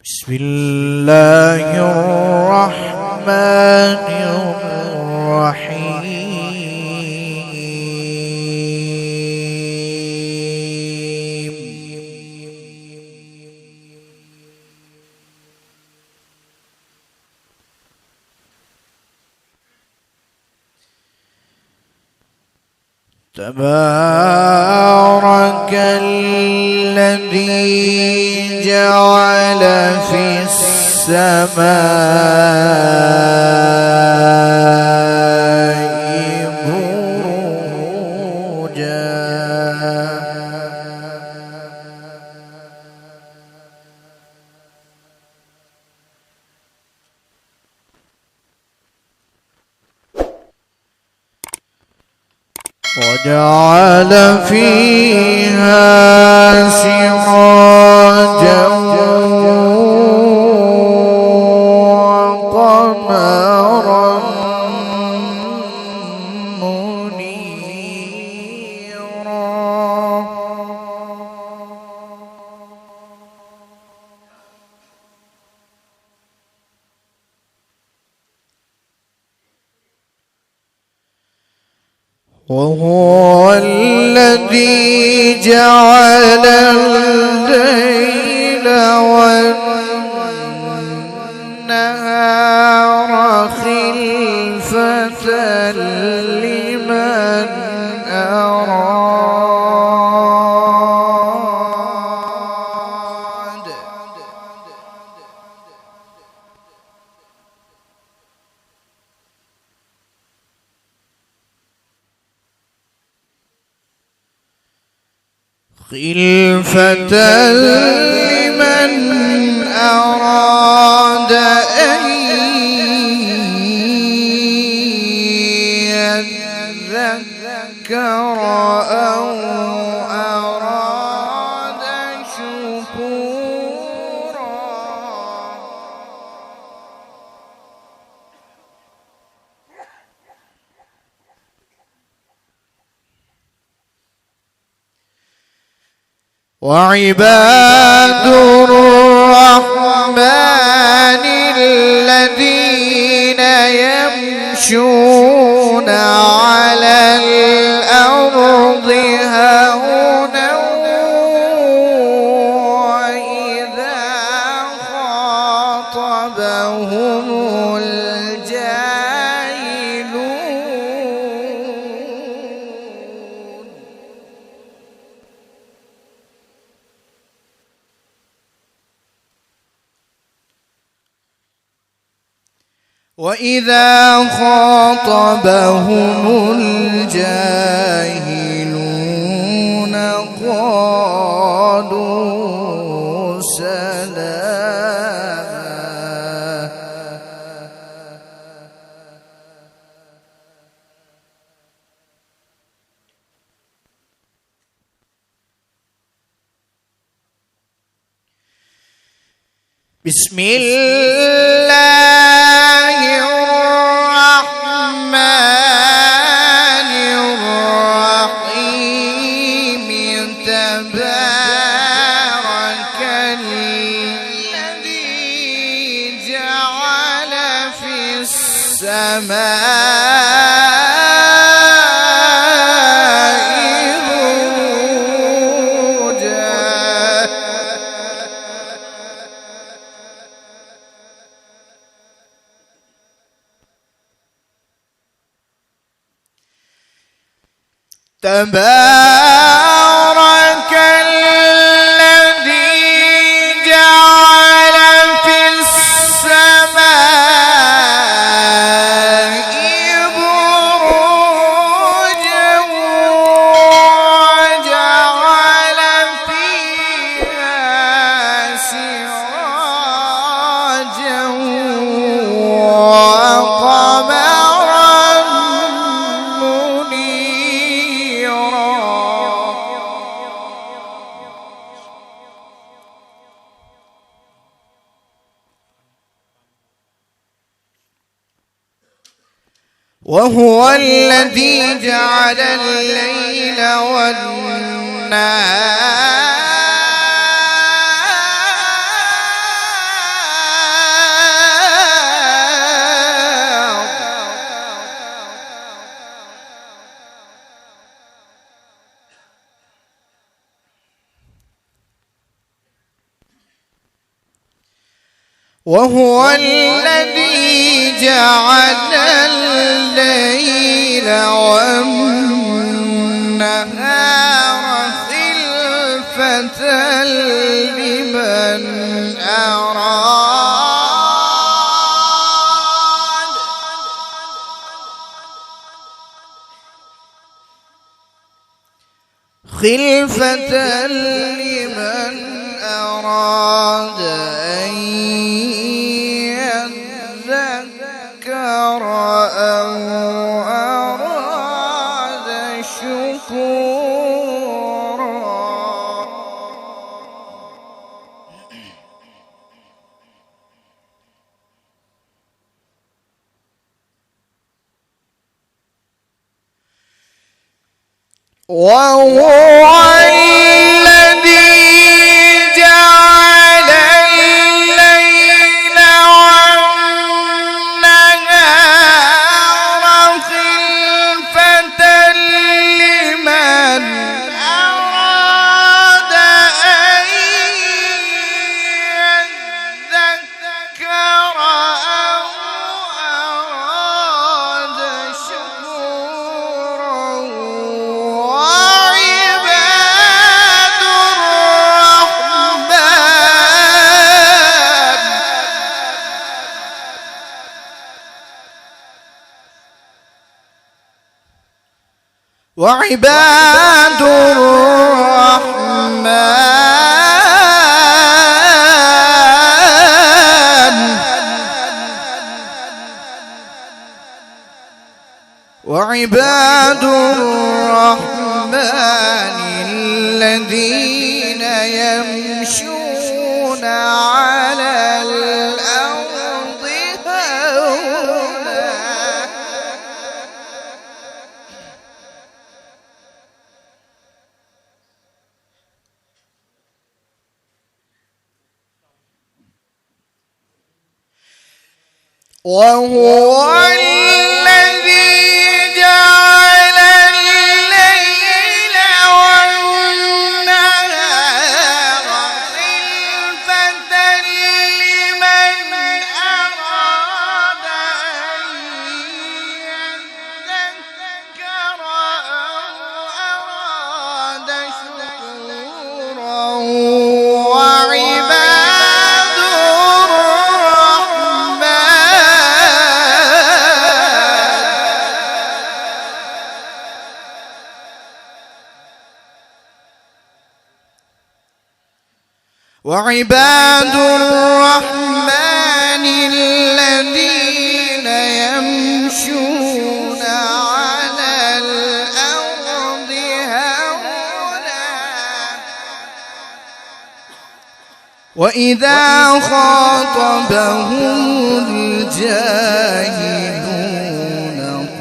بسم الله الرحمن الرحيم. تبارك الذي جعل في السماء بروجا وجعل فيها سراجا وقمرا منيرا وهو الذي جعل الليل والنهار خلفة لمن أراد خلفة لمن أراد أن يذكر أو أراد شكورا وعباد الرحمن الذين يمشون على الأرض هونا وإذا خاطبهم الجاهلون قالوا سلاما بسم الله الرحمن الرحيم. تبارك الذي جعل في السماء بروجا تبارك الذي جعل في السماء بروجا وجعل فيها سراجا وقمرا منيرا وهو الذي جعل الليل والنهار وهو الذي جعل الليل والنهار خلفة لمن أراد أن يذكر أو أراد شكورا. وهو وعباد الرحمن الذين يمشون على الأرض هونا وهو الذي جعل الليل والنهار خلفة لمن أراد أن يذكر أو أراد شكورا. وعباد الرحمن الذين يمشون على الأرض هونا وإذا خاطبهم الجاهلون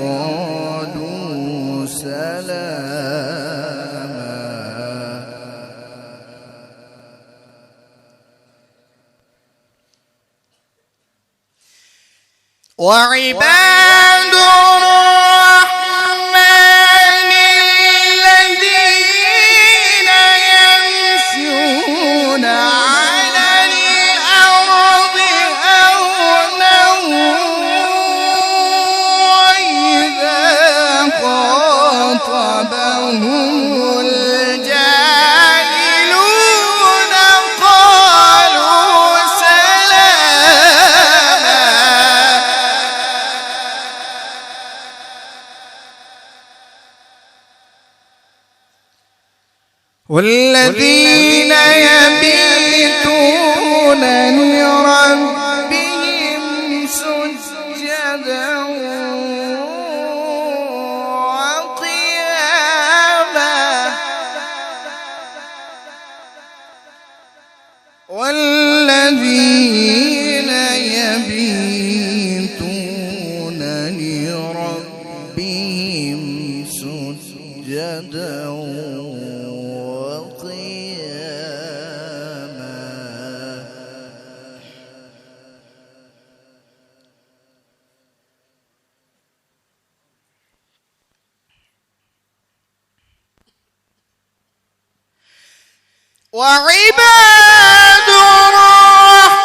قالوا سلاما. وعباد الرحمن الذين يمشون على الأرض هونا وإذا خاطبهم الجاهلون قالوا سلاما. والذين يبيتون لربهم سجدا وقياما والذين يبيتون لربهم سجدا وعباد الرحمن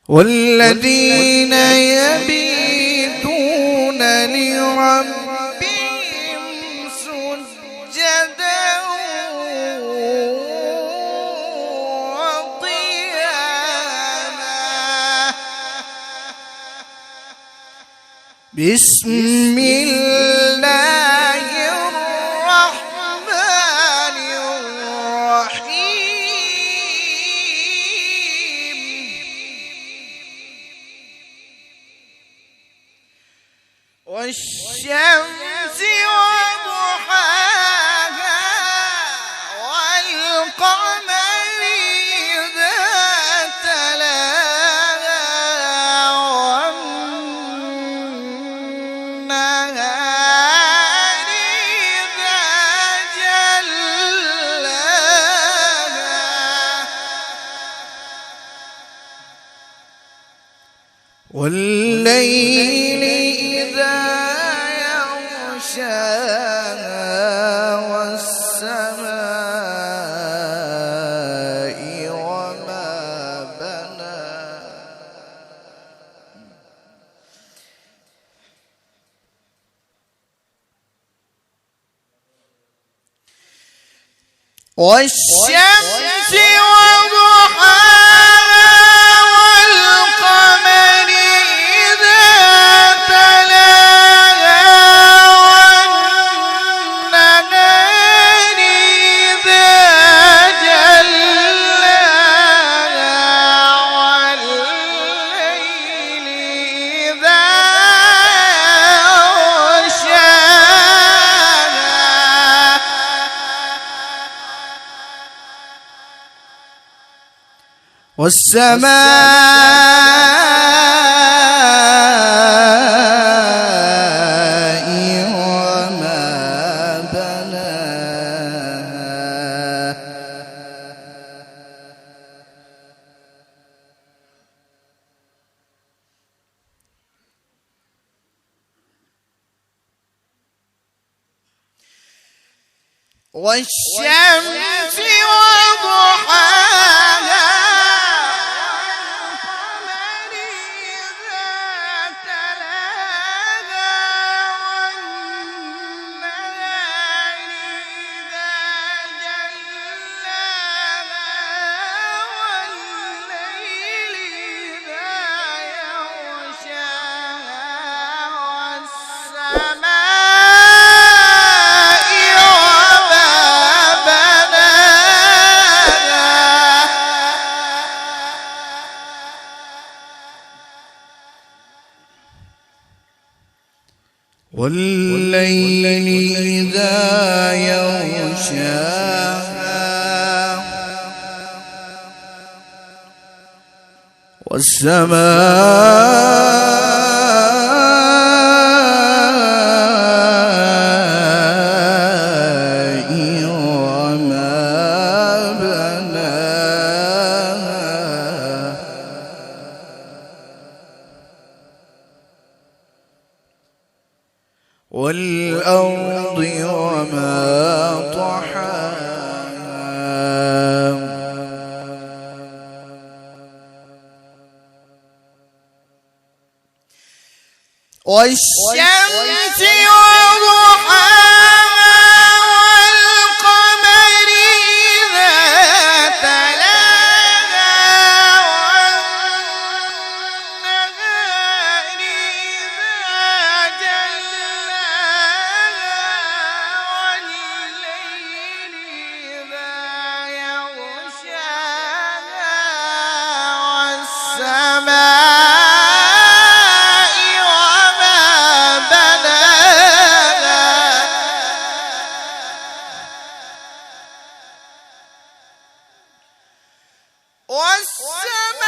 والذين يبيتون لربهم سجدا وقياما بسم الله الرحمن الرحيم والشمس وضحاها والقمر إذا تلاها والنهار إذا جلاها والليل إذا يغشاها والسماء وما بناها والشمس وضحاها والقمر إذا تلاها والنهار إذا جلاها والليل إذا يغشاها والسماء وما بناها والشمس وضحاها والقمر إذا تلاها والنهار إذا جلاها والليل إذا يغشاها والسماء وما بناها والليل إذا يغشاها والسماء وما بناها والأرض وما طحاها والشمس وضحاها والقمر إذا تلاها والنهار إذا جلاها والليل إذا يغشاها والسماء وما بناها والسماء